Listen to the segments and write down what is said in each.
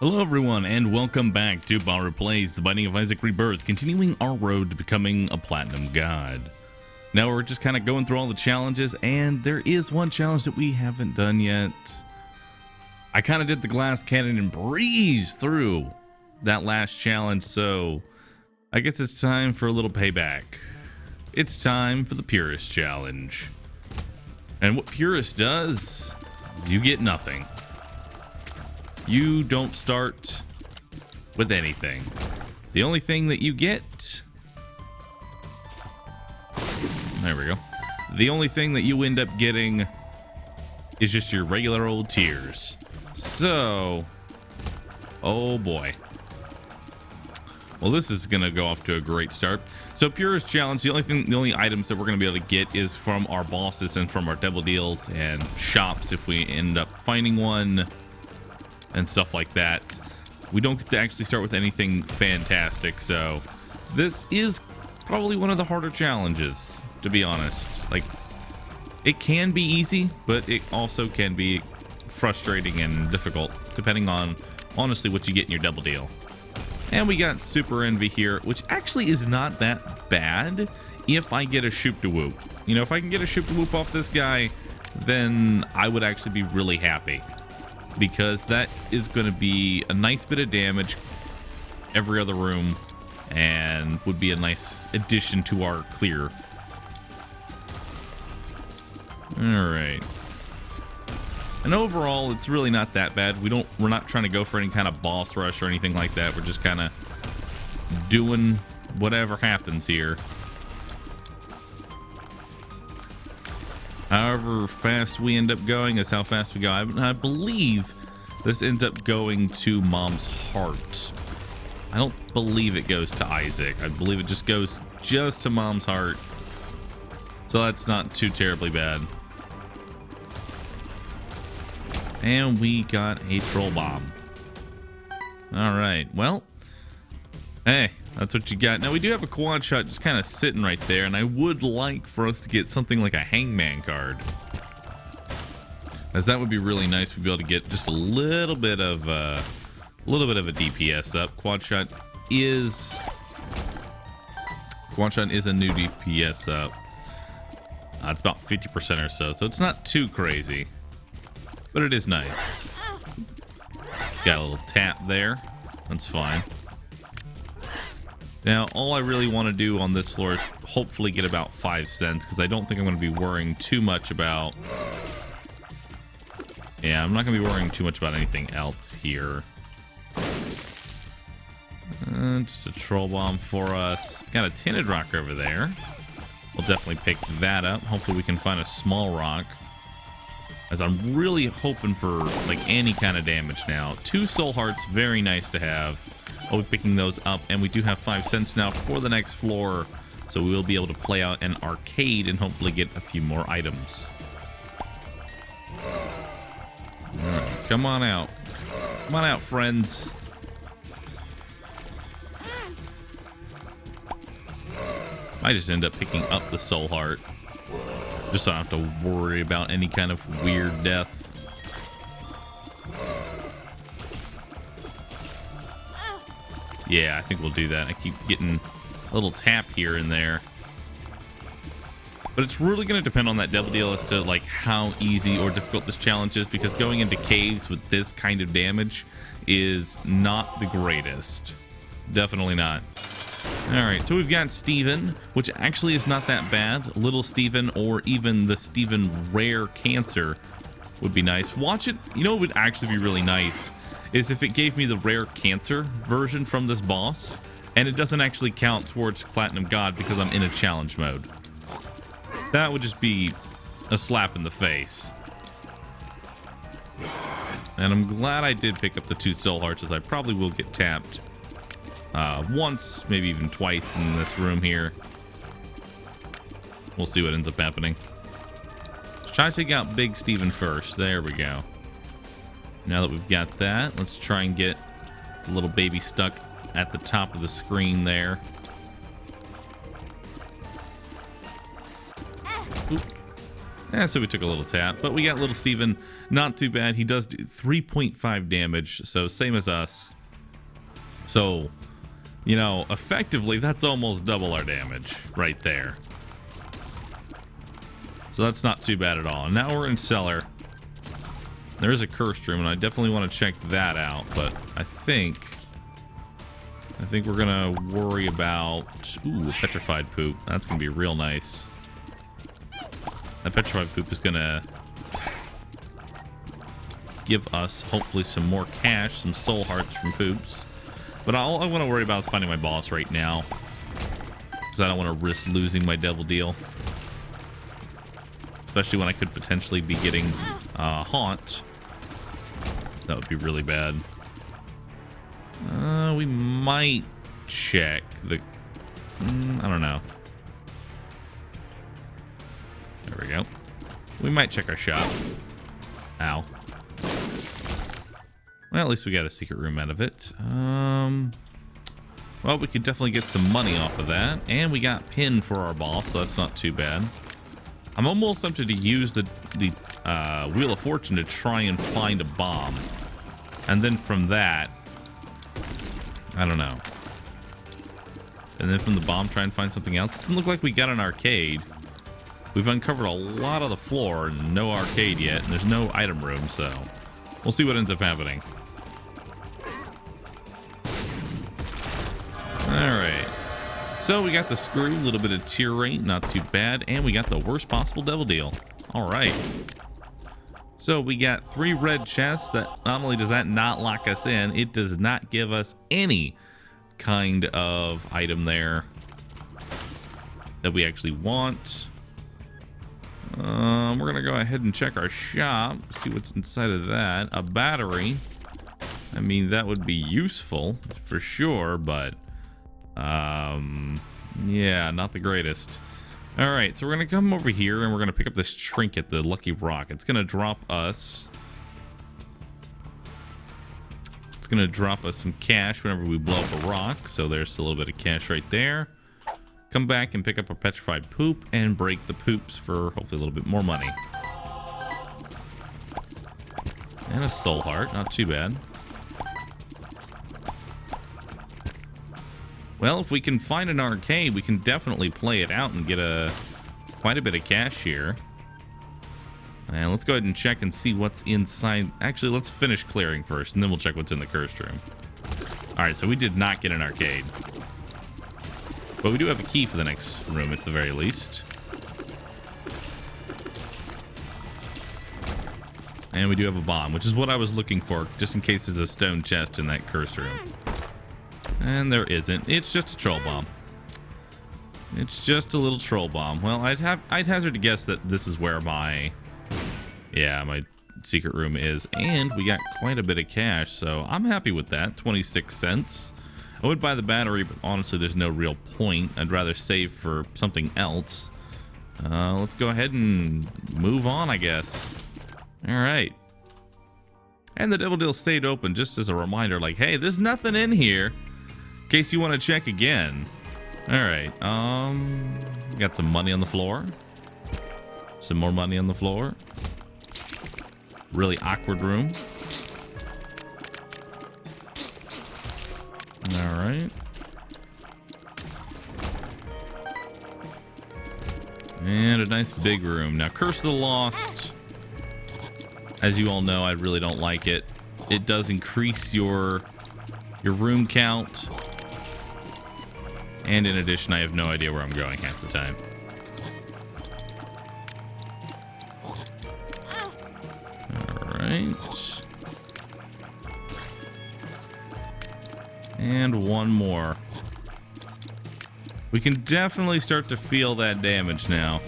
Hello everyone, and welcome back to Baru Plays The Binding of Isaac Rebirth, continuing our road to becoming a Platinum God. Now we're just kind of going through all the challenges, and there is one challenge that we haven't done yet. I kind of did the glass cannon and breezed through that last challenge, so I guess it's time for a little payback. It's time for the Purist Challenge. And what Purist does is you get nothing. You don't start with anything. The only thing that you get... There we go. The only thing that you end up getting is just your regular old tears. So... Oh boy. Well, this is going to go off to a great start. So Purist Challenge, the only items that we're going to be able to get is from our bosses and from our devil deals and shops if we end up finding one. And stuff like that. We don't get to actually start with anything fantastic, so this is probably one of the harder challenges, to be honest. Like, it can be easy, but it also can be frustrating and difficult, depending on, honestly, what you get in your double deal. And we got Super Envy here, which actually is not that bad if I get a Shoop to Whoop. You know, if I can get a Shoop to Whoop off this guy, then I would actually be really happy. Because that is going to be a nice bit of damage every other room and would be a nice addition to our clear. Alright. And overall, it's really not that bad. We're not trying to go for any kind of boss rush or anything like that. We're just kind of doing whatever happens here. However fast we end up going is how fast we go. I believe this ends up going to Mom's heart. I don't believe it goes to Isaac. I believe it just goes just to Mom's heart. So that's not too terribly bad. And we got a troll bomb. All right, well, hey, that's what you got. Now we do have a quad shot just kind of sitting right there, and I would like for us to get something like a hangman card, as that would be really nice. We'd be able to get just a little bit of a DPS up. Quad shot is a new DPS up. It's about 50% or so, so it's not too crazy, but it is nice. Got a little tap there. That's fine. Now, all I really want to do on this floor is hopefully get about 5 cents, because I don't think I'm going to be worrying too much about... Yeah, I'm not going to be worrying too much about anything else here. Just a troll bomb for us. Got a tinted rock over there. We'll definitely pick that up. Hopefully we can find a small rock, as I'm really hoping for like any kind of damage now. 2 soul hearts, very nice to have. I'll be picking those up, and we do have 5 cents now for the next floor, so we will be able to play out an arcade and hopefully get a few more items. Right, come on out. Come on out, friends. I just end up picking up the soul heart, just so I don't have to worry about any kind of weird death. Yeah, I think we'll do that. I keep getting a little tap here and there. But it's really going to depend on that devil deal as to like how easy or difficult this challenge is, because going into caves with this kind of damage is not the greatest. Definitely not. Alright, so we've got Steven, which actually is not that bad. Little Steven, or even the Steven Rare Cancer would be nice. Watch it. You know what would actually be really nice is if it gave me the Rare Cancer version from this boss, and it doesn't actually count towards Platinum God because I'm in a challenge mode. That would just be a slap in the face. And I'm glad I did pick up the 2 soul hearts, as I probably will get tapped once, maybe even twice in this room here. We'll see what ends up happening. Let's try to take out Big Steven first. There we go. Now that we've got that, let's try and get the little baby stuck at the top of the screen there. Oop. So we took a little tap, but we got little Steven. Not too bad. He does do 3.5 damage, so same as us. So, you know, effectively, that's almost double our damage right there. So that's not too bad at all. And now we're in Cellar. There is a cursed room, and I definitely want to check that out, but I think we're gonna worry about petrified poop. That's gonna be real nice. That petrified poop is gonna give us hopefully some more cash, some soul hearts from poops. But all I want to worry about is finding my boss right now, because I don't want to risk losing my devil deal, especially when I could potentially be getting haunt. That would be really bad. We might check the... I don't know. There we go. We might check our shop. Ow. Well, at least we got a secret room out of it. Well, we could definitely get some money off of that. And we got pin for our boss, so that's not too bad. I'm almost tempted to use the Wheel of Fortune to try and find a bomb. And then from that, I don't know. And then from the bomb, try and find something else. It doesn't look like we got an arcade. We've uncovered a lot of the floor and no arcade yet. And there's no item room, so we'll see what ends up happening. Alright. So we got the screw, a little bit of tier rate, not too bad. And we got the worst possible devil deal. Alright. So we got 3 red chests. That not only does that not lock us in, it does not give us any kind of item there that we actually want. We're gonna go ahead and check our shop, see what's inside of that. A battery. I mean, that would be useful for sure, but yeah, not the greatest. All right, so we're gonna come over here and we're gonna pick up this trinket, the lucky rock. It's gonna drop us some cash whenever we blow up a rock. So there's a little bit of cash right there. Come back and pick up a petrified poop and break the poops for hopefully a little bit more money. And a soul heart, not too bad. Well, if we can find an arcade, we can definitely play it out and get quite a bit of cash here. And let's go ahead and check and see what's inside. Actually, let's finish clearing first, and then we'll check what's in the cursed room. All right, so we did not get an arcade. But we do have a key for the next room at the very least. And we do have a bomb, which is what I was looking for, just in case there's a stone chest in that cursed room. And there isn't. It's just a troll bomb. It's just a little troll bomb. Well, I'd hazard to guess that this is where my secret room is. And we got quite a bit of cash, so I'm happy with that. 26 cents. I would buy the battery, but honestly, there's no real point. I'd rather save for something else. Let's go ahead and move on, I guess. All right. And the devil deal stayed open just as a reminder, like, hey, there's nothing in here in case you want to check again. All right. Got some money on the floor. Some more money on the floor. Really awkward room. All right. And a nice big room. Now, Curse of the Lost, as you all know, I really don't like it. It does increase your room count. And in addition, I have no idea where I'm going half the time. All right. And one more. We can definitely start to feel that damage now.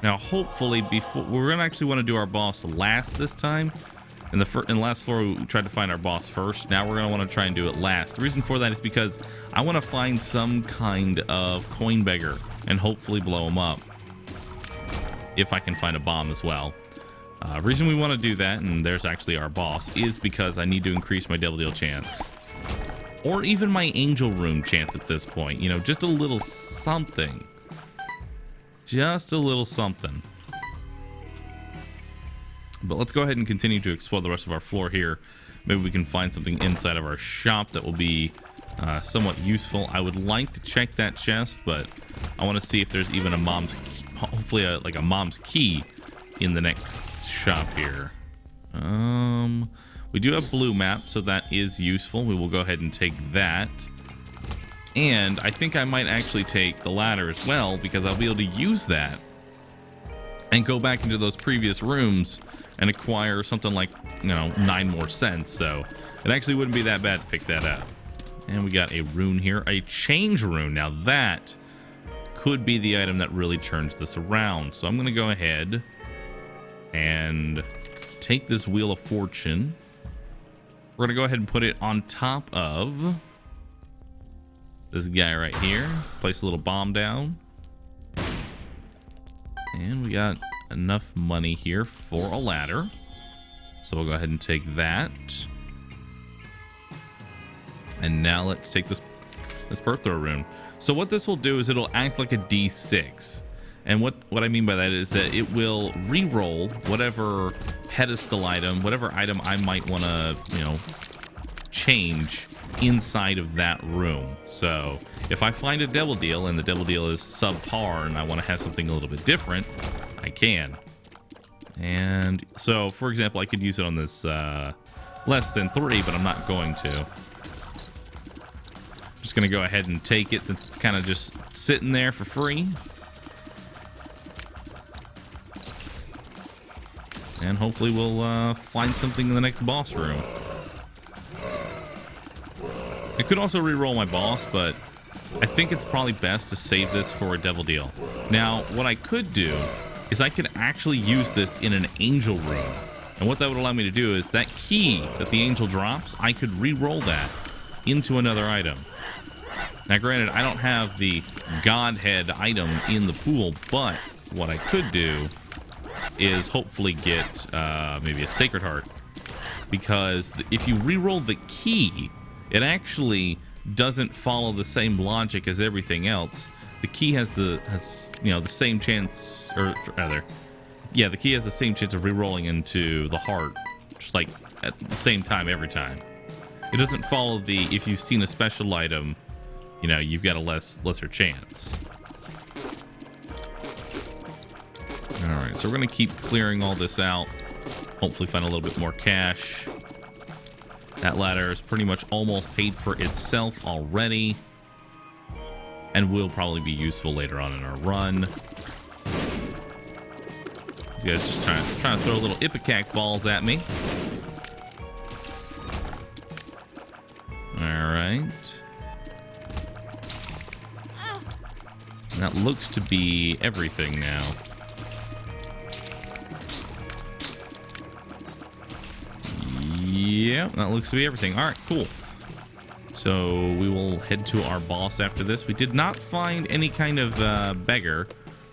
Now, hopefully, we're gonna actually want to do our boss last this time. In the last floor, we tried to find our boss first. Now we're gonna want to try and do it last. The reason for that is because I want to find some kind of coin beggar and hopefully blow him up. If I can find a bomb as well. Reason we want to do that, and there's actually our boss, is because I need to increase my devil deal chance. Or even my angel room chance at this point. You know, just a little something. Just a little something. But let's go ahead and continue to explore the rest of our floor here. Maybe we can find something inside of our shop that will be somewhat useful. I would like to check that chest, but I want to see if there's even a mom's key, hopefully like a mom's key in the next shop here. We do have blue map, so that is useful. We will go ahead and take that. And I think I might actually take the ladder as well, because I'll be able to use that and go back into those previous rooms and acquire something like, 9 more cents. So it actually wouldn't be that bad to pick that up. And we got a rune here, a change rune. Now that could be the item that really turns this around. So I'm going to go ahead and take this Wheel of Fortune. We're going to go ahead and put it on top of this guy right here. Place a little bomb down. And we got enough money here for a ladder. So we'll go ahead and take that. And now let's take this birth throw rune. So what this will do is it'll act like a D6. And what I mean by that is that it will re-roll whatever pedestal item, whatever item I might want to, change inside of that room. So if I find a devil deal and the devil deal is subpar and I want to have something a little bit different, I can. And so, for example, I could use it on this less than 3, but I'm not going to. Just going to go ahead and take it since it's kind of just sitting there for free. And hopefully we'll find something in the next boss room. I could also re-roll my boss, but I think it's probably best to save this for a devil deal. Now, what I could do is I could actually use this in an angel room. And what that would allow me to do is that key that the angel drops, I could re-roll that into another item. Now, granted, I don't have the Godhead item in the pool, but what I could do is hopefully get maybe a Sacred Heart. Because if you re-roll the key, it actually doesn't follow the same logic as everything else. The key has the same chance, or rather, yeah, the key has the same chance of re-rolling into the heart, just like at the same time every time. It doesn't follow the, if you've seen a special item, you've got a lesser chance. All right, so we're gonna keep clearing all this out. Hopefully find a little bit more cash. That ladder is pretty much almost paid for itself already, and will probably be useful later on in our run. These guys just trying to throw little ipecac balls at me. All right. That looks to be everything now. Yeah, that looks to be everything. All right, cool. So we will head to our boss after this. We did not find any kind of beggar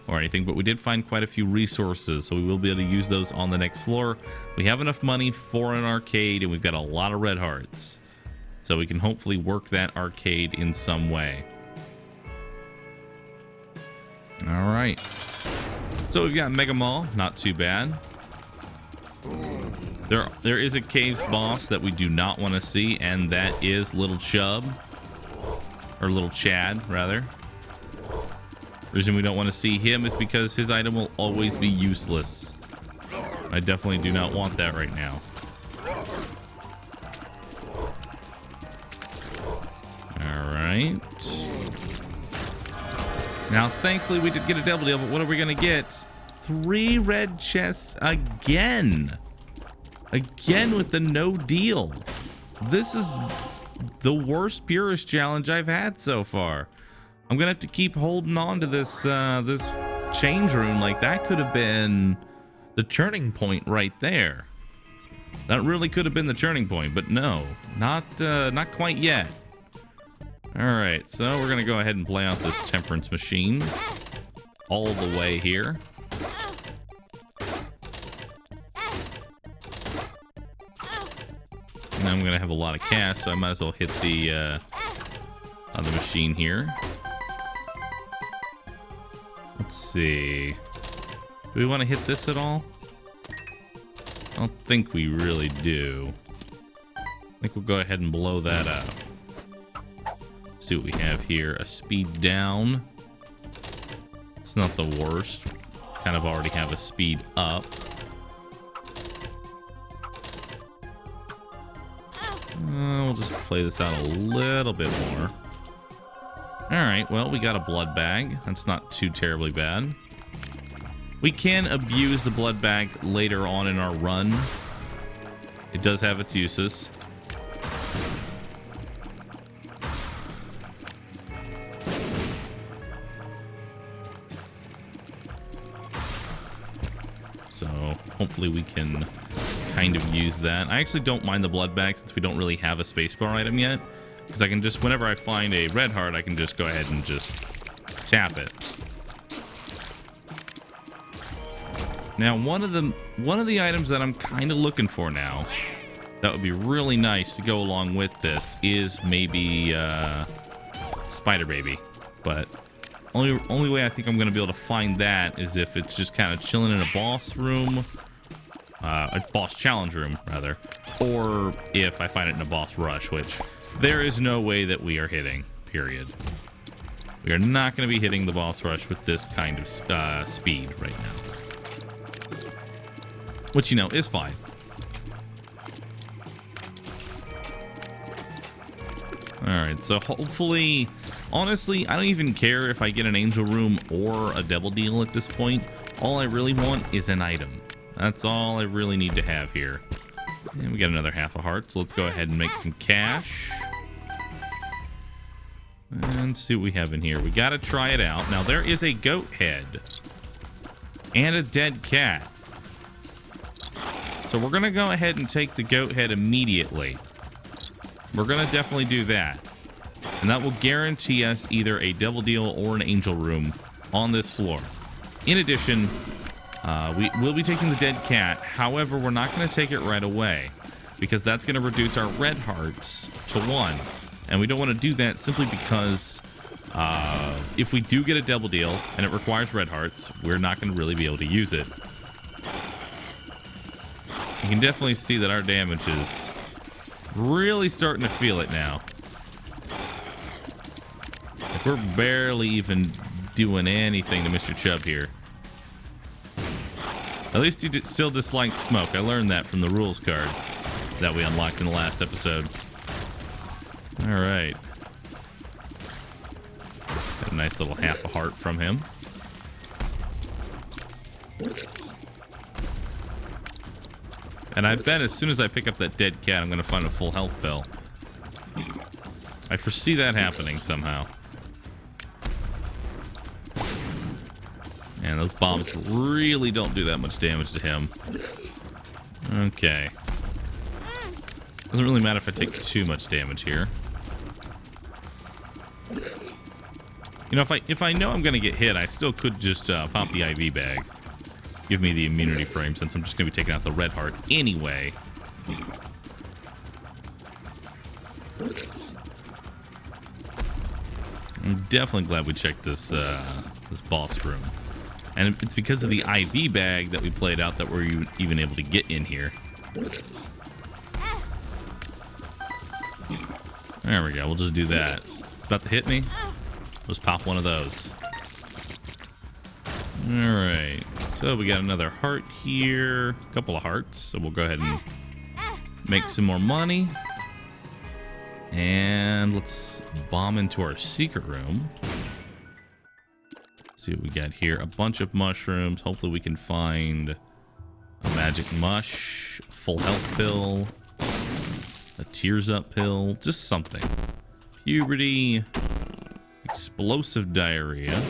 or anything, but we did find quite a few resources, so we will be able to use those on the next floor. We have enough money for an arcade, and we've got a lot of red hearts, so we can hopefully work that arcade in some way. All right. So we've got Mega Mall, not too bad. There is a caves boss that we do not want to see, and that is Little Chub, or Little Chad, rather. The reason we don't want to see him is because his item will always be useless. I definitely do not want that right now. All right. Now, thankfully, we did get a devil deal, but what are we going to get? 3 red chests again. Again with the no deal. This is the worst purist challenge I've had so far. I'm gonna have to keep holding on to this this change rune. Like, that could have been the turning point right there. That really could have been the turning point, but no, not quite yet. All right, so we're gonna go ahead and play out this Temperance Machine all the way here. Now I'm gonna have a lot of cash, so I might as well hit the other machine here. Let's see. Do we want to hit this at all? I don't think we really do. I think we'll go ahead and blow that up. See what we have here. A speed down. It's not the worst. Kind of already have a speed up. We'll just play this out a little bit more. Alright, well, we got a blood bag. That's not too terribly bad. We can abuse the blood bag later on in our run. It does have its uses. So hopefully we can kind of use that. I actually don't mind the blood bag since we don't really have a spacebar item yet. Because I can just, whenever I find a red heart, I can just go ahead and just tap it. Now, one of the items that I'm kind of looking for now, that would be really nice to go along with this, is maybe Spider Baby. But only way I think I'm going to be able to find that is if it's just kind of chilling in a boss room, a boss challenge room rather, or if I find it in a boss rush, which there is no way that we are hitting. Period. We are not going to be hitting the boss rush with this kind of speed right now. Which, you know, is fine. Alright, so hopefully, honestly, I don't even care if I get an angel room or a devil deal at this point. All I really want is an item. That's all I really need to have here. And we got another half a heart, so let's go ahead and make some cash. And see what we have in here. We got to try it out. Now, there is a goat head and a dead cat. So we're going to go ahead and take the goat head immediately. We're going to definitely do that. And that will guarantee us either a devil deal or an angel room on this floor. In addition, we will be taking the dead cat. However, we're not going to take it right away because that's going to reduce our red hearts to 1. And we don't want to do that simply because if we do get a devil deal and it requires red hearts, we're not going to really be able to use it. You can definitely see that our damage is really starting to feel it now. Like we're barely even doing anything to Mr. Chubb here. At least he still disliked smoke. I learned that from the rules card that we unlocked in the last episode. All right. Got a nice little half a heart from him. And I bet as soon as I pick up that dead cat, I'm going to find a full health pill. I foresee that happening somehow. And those bombs really don't do that much damage to him. Okay. Doesn't really matter if I take too much damage here. You know, if I know I'm going to get hit, I still could just pop the IV bag. Give me the immunity frame since I'm just going to be taking out the red heart anyway. I'm definitely glad we checked this this boss room. And it's because of the IV bag that we played out that we're even able to get in here. There we go. We'll just do that. It's about to hit me. Let's pop one of those. Alright. So we got another heart here. A couple of hearts. So we'll go ahead and make some more money. And let's bomb into our secret room. See what we got here. A bunch of mushrooms. Hopefully we can find a magic mush, a full health pill, a tears up pill, just something. Puberty, explosive diarrhea.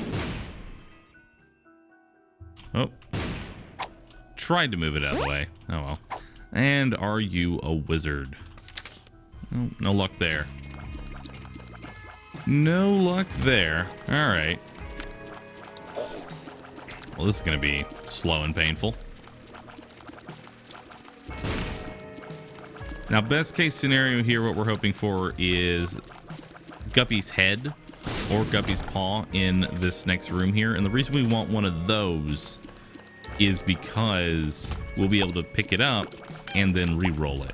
Oh, tried to move it out of the way. Oh well. And are you a wizard? Oh, no luck there. No luck there. All right. Well, this is going to be slow and painful. Now, best case scenario here, what we're hoping for is Guppy's head or Guppy's paw in this next room here. And the reason we want one of those is because we'll be able to pick it up and then re-roll it.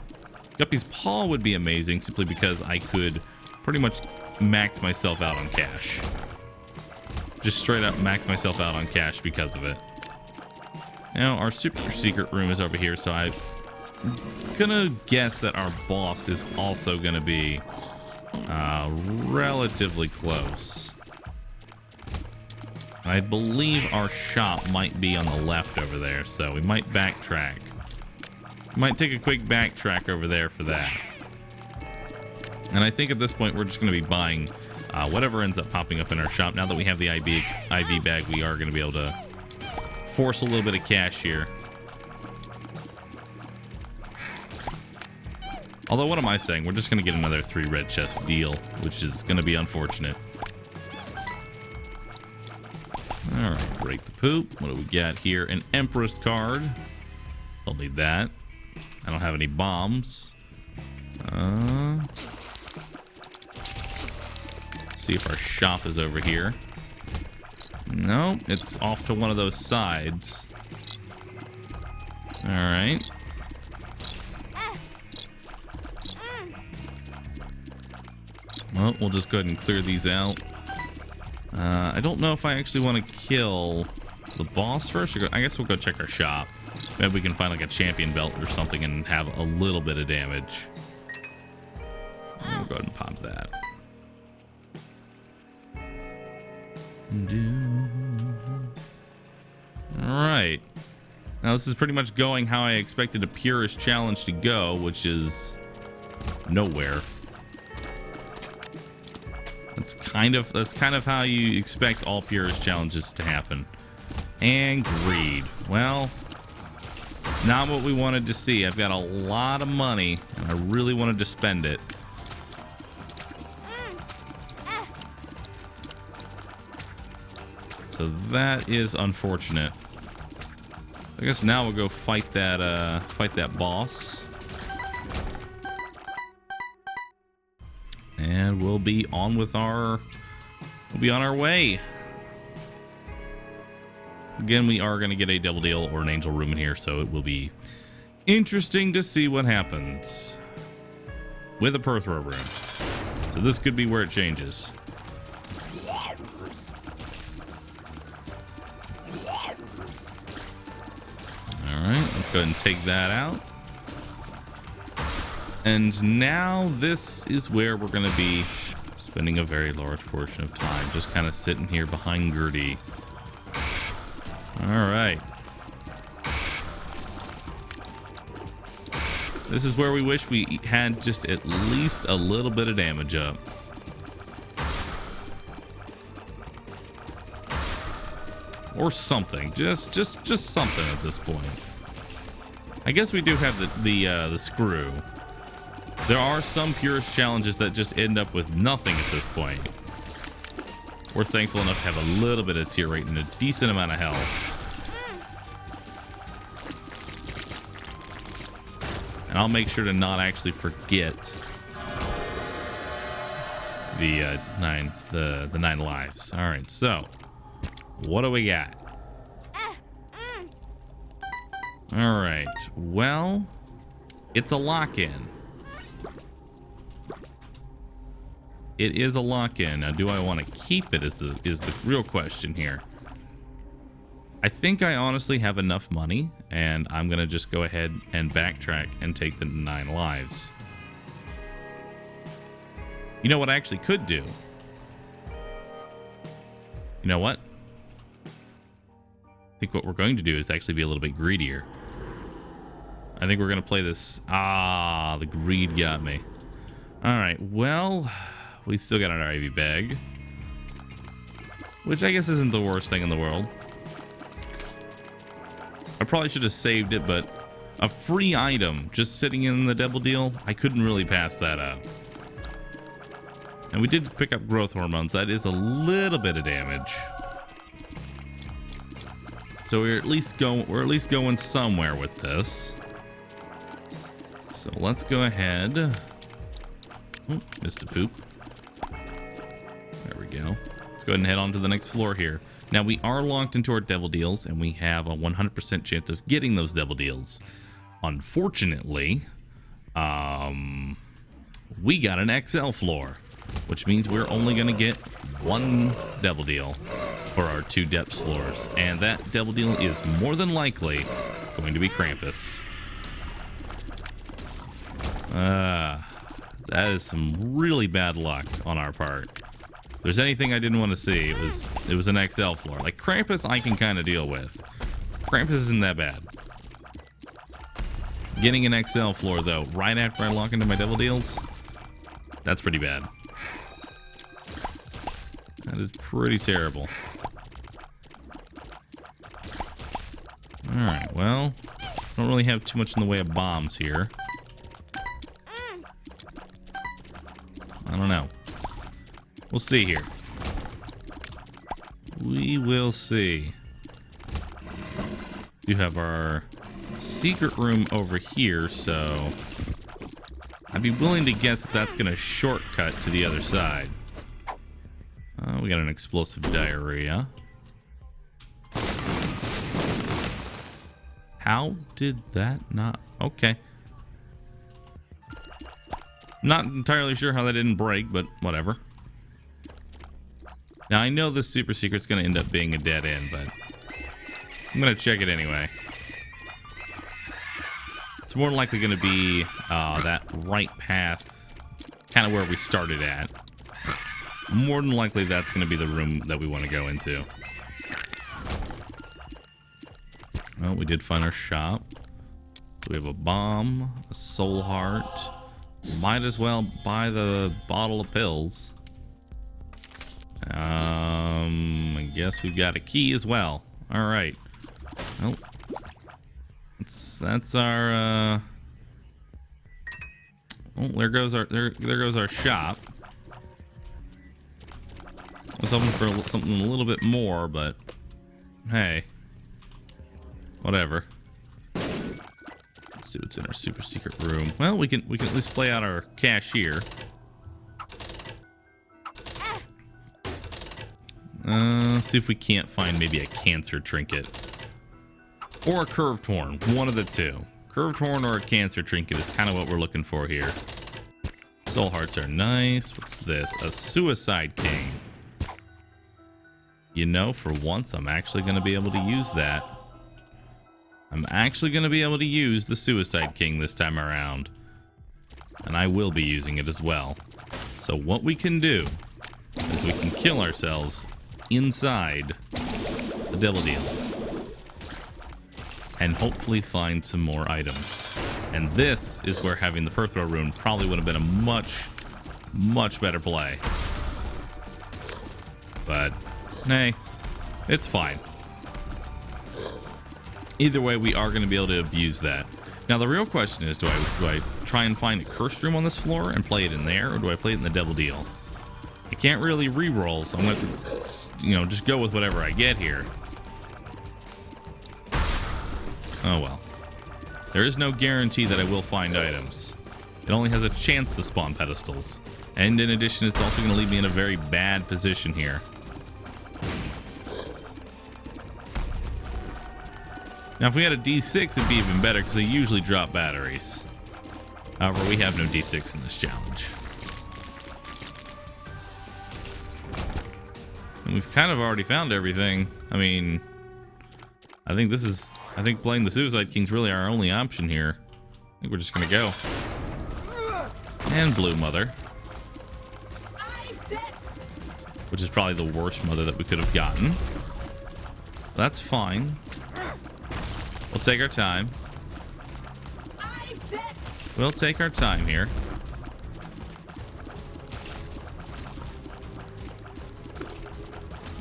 Guppy's Paw would be amazing simply because I could pretty much max myself out on cash. Just straight up max myself out on cash because of it. Now, our super secret room is over here, so I'm gonna guess that our boss is also gonna be relatively close. I believe our shop might be on the left over there, so we might backtrack. Might take a quick backtrack over there for that. And I think at this point we're just going to be buying whatever ends up popping up in our shop. Now that we have the IV bag, we are going to be able to force a little bit of cash here. Although, what am I saying? We're just going to get another 3 red chest deal, which is going to be unfortunate. Alright, break the poop. What do we got here? An Empress card. Don't need that. I don't have any bombs. See if our shop is over here. No, it's off to one of those sides. Alright. Well, we'll just go ahead and clear these out. I don't know if I actually want to kill the boss first. Or I guess we'll go check our shop. Maybe we can find like a champion belt or something and have a little bit of damage. We'll go ahead and pop that. Alright. Now this is pretty much going how I expected a purist challenge to go, which is nowhere. That's kind of how you expect all purist challenges to happen. And greed. Well, not what we wanted to see. I've got a lot of money and I really wanted to spend it. So that is unfortunate. I guess now we'll go fight that boss. And we'll be on with our way. Again, we are going to get a double deal or an angel room in here, so it will be interesting to see what happens with a Perthrow room. So this could be where it changes. Alright, let's go ahead and take that out. And now this is where we're going to be spending a very large portion of time, just kind of sitting here behind Gertie. Alright. This is where we wish we had just at least a little bit of damage up. Or something. Just something at this point. I guess we do have the screw. There are some purist challenges that just end up with nothing at this point. We're thankful enough to have a little bit of tear rate and a decent amount of health. And I'll make sure to not actually forget the 9 lives. All right, so what do we got? All right, well, it's a lock-in. It is a lock-in. Now, do I want to keep it is the real question here. I think I honestly have enough money, and I'm going to just go ahead and backtrack and take the 9 lives. You know what I actually could do? You know what? I think what we're going to do is actually be a little bit greedier. I think we're going to play this. Ah, the greed got me. All right, well, we still got our IV bag, which I guess isn't the worst thing in the world. I probably should have saved it, but a free item just sitting in the double deal, I couldn't really pass that up. And we did pick up growth hormones. That is a little bit of damage. So we're at least going somewhere with this. So let's go ahead. Oh, missed a poop. There we go. let's go ahead and head on to the next floor here. Now, we are locked into our devil deals, and we have a 100% chance of getting those devil deals. Unfortunately, we got an XL floor, which means we're only going to get one devil deal for our 2 depth floors. And that devil deal is more than likely going to be Krampus. That is some really bad luck on our part. If there's anything I didn't want to see, it was an XL floor. Like, Krampus I can kind of deal with. Krampus isn't that bad. Getting an XL floor, though, right after I lock into my devil deals, that's pretty bad. That is pretty terrible. Alright, well, don't really have too much in the way of bombs here. I don't know. We'll see here. We will see. We have our secret room over here, so I'd be willing to guess that that's going to shortcut to the other side. We got an explosive diarrhea. How did that not... Okay. Not entirely sure how that didn't break, but whatever. Now, I know this super secret's going to end up being a dead end, but I'm going to check it anyway. It's more than likely going to be that right path, kind of where we started at. More than likely, that's going to be the room that we want to go into. Well, we did find our shop. So we have a bomb, a soul heart. Might as well buy the bottle of pills. I guess we've got a key as well. All right. Well, that's our. Oh, there goes our shop. I was hoping for something a little bit more, but hey, whatever. Let's see what's in our super secret room. Well, we can at least play out our cashier. See if we can't find maybe a cancer trinket or a curved horn. One of the two. Curved horn or a cancer trinket is kind of what we're looking for here. Soul hearts are nice. What's this? A suicide king. You know, for once, I'm actually going to be able to use that. I'm actually going to be able to use the Suicide King this time around. And I will be using it as well. So what we can do is we can kill ourselves inside the devil deal. And hopefully find some more items. And this is where having the Perthrow rune probably would have been a much, much better play. But, hey, it's fine. Either way, we are going to be able to abuse that. Now, the real question is, do I try and find a cursed room on this floor and play it in there, or do I play it in the devil deal? I can't really re-roll, so I'm going to have to, you know, just go with whatever I get here. Oh, well. There is no guarantee that I will find items. It only has a chance to spawn pedestals. And in addition, it's also going to leave me in a very bad position here. Now, if we had a D6, it'd be even better because they usually drop batteries. However, we have no D6 in this challenge. And we've kind of already found everything. I mean, I think playing the Suicide King's really our only option here. I think we're just gonna go. And Blue Mother. Which is probably the worst mother that we could have gotten. That's fine. We'll take our time. We'll take our time here.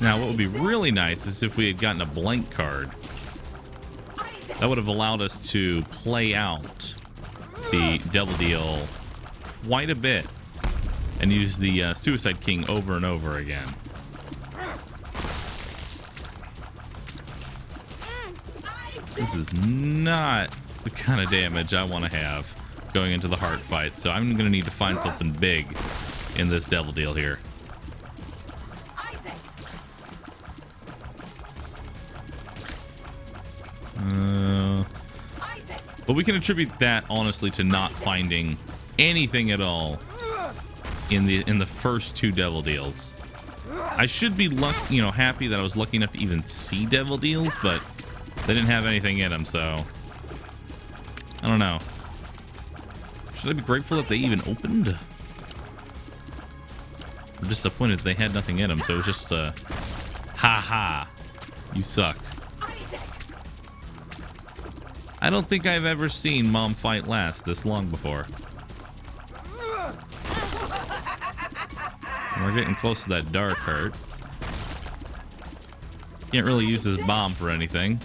Now, what would be really nice is if we had gotten a blank card. That would have allowed us to play out the devil deal quite a bit and use the Suicide King over and over again. This is not the kind of damage I want to have going into the heart fight, so I'm going to need to find something big in this devil deal here. But we can attribute that honestly to not finding anything at all in the first 2 devil deals. I should be happy that I was lucky enough to even see devil deals, but they didn't have anything in them, so I don't know. Should I be grateful that they even opened? I'm disappointed they had nothing in them, so it was just ha, you suck. I don't think I've ever seen Mom fight last this long before. And we're getting close to that dark heart. Can't really use this bomb for anything.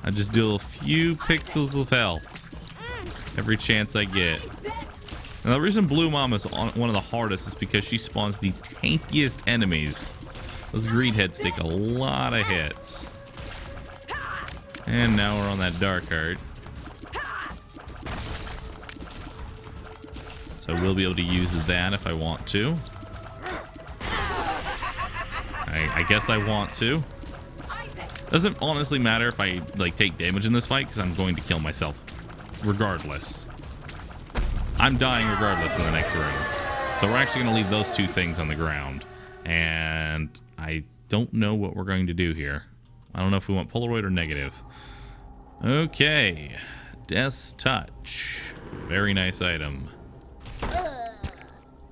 I just do a few pixels of health every chance I get. Now, the reason Blue Mom is one of the hardest is because she spawns the tankiest enemies. Those greed heads take a lot of hits. And now we're on that dark heart. So we'll be able to use that if I want to. I guess I want to. Doesn't honestly matter if I take damage in this fight, because I'm going to kill myself regardless. I'm dying regardless in the next room. So we're actually going to leave those 2 things on the ground. And I don't know what we're going to do here. I don't know if we want Polaroid or negative. Okay. Death's Touch. Very nice item.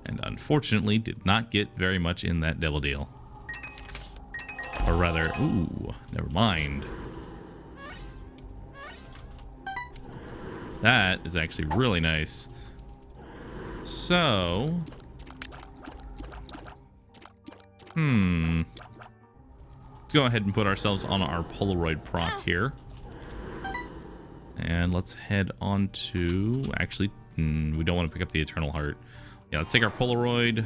And unfortunately did not get very much in that devil deal. Or rather, ooh, never mind. That is actually really nice. So, let's go ahead and put ourselves on our Polaroid proc here. And let's head on to, actually, we don't want to pick up the Eternal Heart. Yeah, let's take our Polaroid,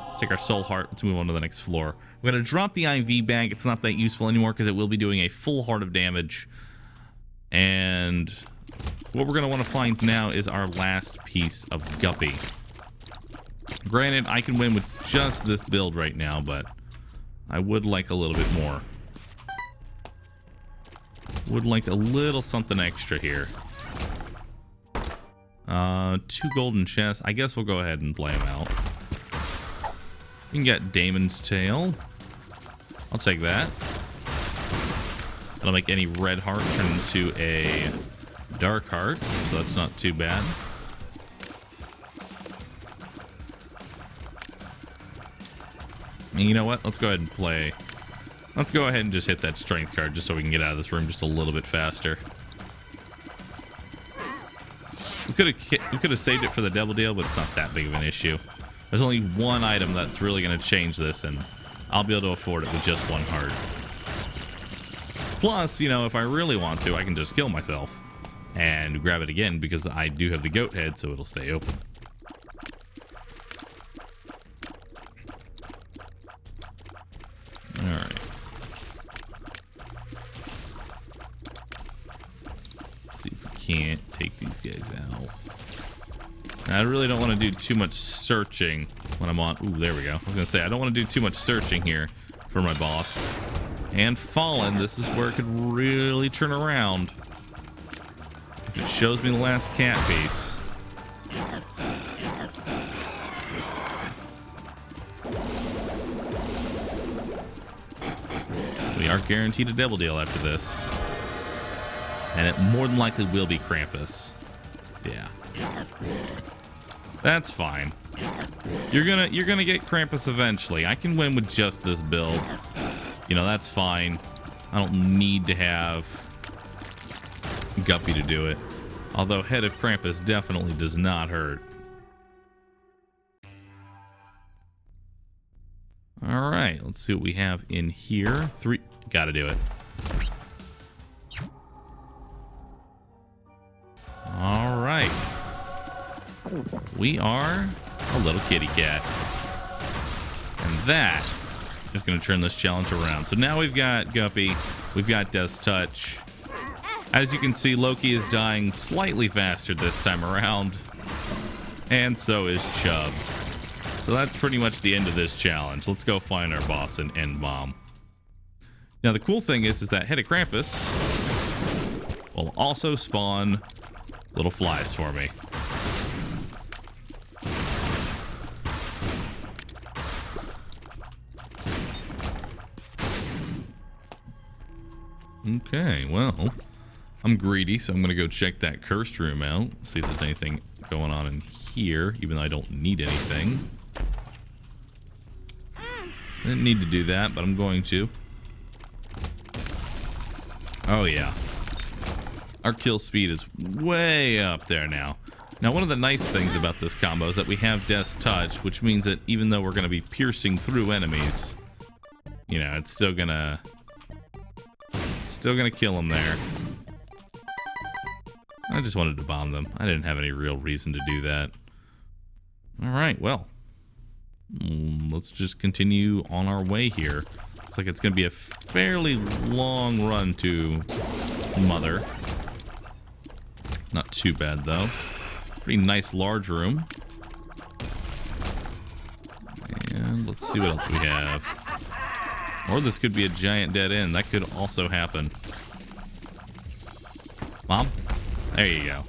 let's take our Soul Heart, let's move on to the next floor. We're going to drop the IV bag. It's not that useful anymore because it will be doing a full heart of damage. And what we're going to want to find now is our last piece of Guppy. Granted, I can win with just this build right now, but I would like a little bit more. Would like a little something extra here. 2 golden chests. I guess we'll go ahead and play them out. We can get Damon's Tail. I'll take that. That'll make any red heart turn into a dark heart, so that's not too bad. And you know what? Let's go ahead and play. Let's go ahead and just hit that strength card just so we can get out of this room just a little bit faster. We could have saved it for the devil deal, but it's not that big of an issue. There's only 1 item that's really going to change this, and I'll be able to afford it with just 1 heart. Plus, you know, if I really want to, I can just kill myself and grab it again because I do have the goat head, so it'll stay open. Alright. See if we can't take these guys out. I really don't want to do too much searching when I'm on... Ooh, there we go. I was going to say, I don't want to do too much searching here for my boss. And Fallen, this is where it could really turn around. If it shows me the last cat piece. We are guaranteed a devil deal after this. And it more than likely will be Krampus. Yeah. That's fine. You're gonna get Krampus eventually. I can win with just this build. You know, that's fine. I don't need to have Guppy to do it. Although Head of Krampus definitely does not hurt. Alright, let's see what we have in here. 3, gotta do it. Alright. We are a little kitty cat. And that is going to turn this challenge around. So now we've got Guppy. We've got Death's Touch. As you can see, Loki is dying slightly faster this time around. And so is Chubb. So that's pretty much the end of this challenge. Let's go find our boss and end Mom. Now, the cool thing is that Head of Krampus will also spawn little flies for me. Okay, well, I'm greedy, so I'm going to go check that cursed room out. See if there's anything going on in here, even though I don't need anything. I didn't need to do that, but I'm going to. Oh, yeah. Our kill speed is way up there now. Now, one of the nice things about this combo is that we have Death's Touch, which means that even though we're going to be piercing through enemies, you know, it's still gonna kill them there. I just wanted to bomb them. I didn't have any real reason to do that. All right, well, let's just continue on our way here. Looks like it's going to be a fairly long run to Mother. Not too bad, though. Pretty nice large room. And let's see what else we have. Or this could be a giant dead end. That could also happen. Mom? There you go.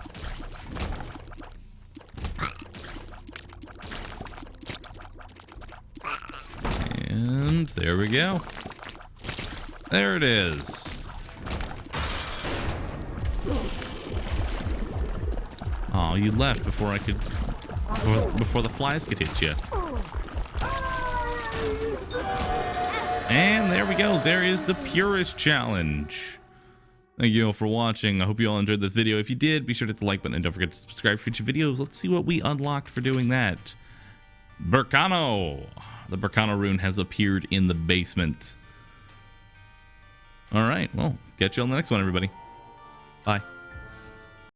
And there we go. There it is. Oh, you left before I could... before the flies could hit you. And there we go. There is the Purist Challenge. Thank you all for watching. I hope you all enjoyed this video. If you did, be sure to hit the like button and don't forget to subscribe for future videos. Let's see what we unlocked for doing that. Burkano. The Burkano rune has appeared in the basement. All right. Well, catch you on the next one, everybody. Bye.